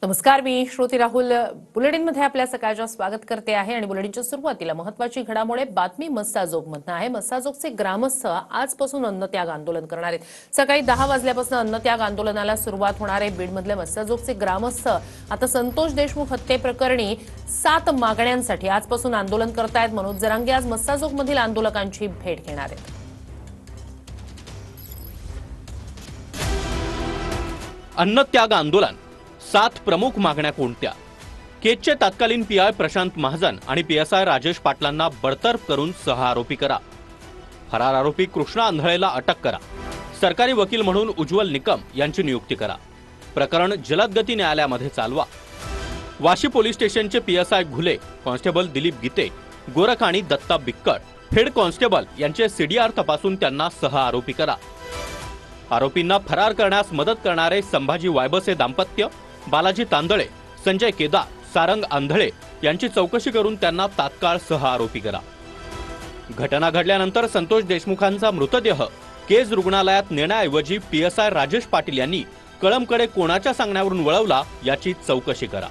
नमस्कार, मी श्रोती राहुल बुलेटिनमध्ये आपल्या सकाळच्या स्वागत करते आहे आणि बुलेटिनच्या सुरुवातीला महत्त्वाची घडामोड बातमी मस्साजोगमधून आहे। मस्साजोगचे ग्रामस्थ आजपासून अन्नत्याग आंदोलन करणार आहेत। सकाळी 10 वाजल्यापासून अन्नत्याग आंदोलनाला सुरुवात होणार आहे। बीडमधले मस्साजोगचे ग्रामस्थ आता संतोष देशमुख हत्येप्रकरणी 7 मागण्यांसाठी आजपासून आंदोलन करतायत। मनोज जरांगे आज मस्साजोगमधील आंदोलकांची भेट घेणार आहेत। अन्नत्याग आंदोलन 7 प्रमुख मागण्या कोणत्या? केजचे तत्कालीन पीआय प्रशांत महाजन आणि पीएसआय राजेश पाटलांना बडतर्फ करून 6 आरोपी करा। फरार आरोपी कृष्णा आंधळेला अटक करा। सरकारी वकील म्हणून उज्ज्वल निकम यांची नियुक्ती करा। प्रकरण जलदगती न्यायालयामध्ये चालवा। वाशी पोलीस स्टेशनचे पीएसआय घुले, कॉन्स्टेबल दिलीप गीते, गोरख आणि दत्ता बिक्कड हेड कॉन्स्टेबल यांचे सीडीआर तपासून त्यांना 6 आरोपी करा। आरोपींना फरार करण्यास मदत करणारे संभाजी वायबसे दाम्पत्य, बालाजी तांदळे, संजय केदार, सारंग आंधळे यांची चौकशी करून त्यांना तात्काळ 6 आरोपी करा। घटना घडल्यानंतर संतोष देशमुखांचा मृतदेह केज रुग्णालयात नेण्याऐवजी पीएसआय राजेश पाटील यांनी कळमकडे कोणाच्या सांगण्यावरून वळवला याची चौकशी करा।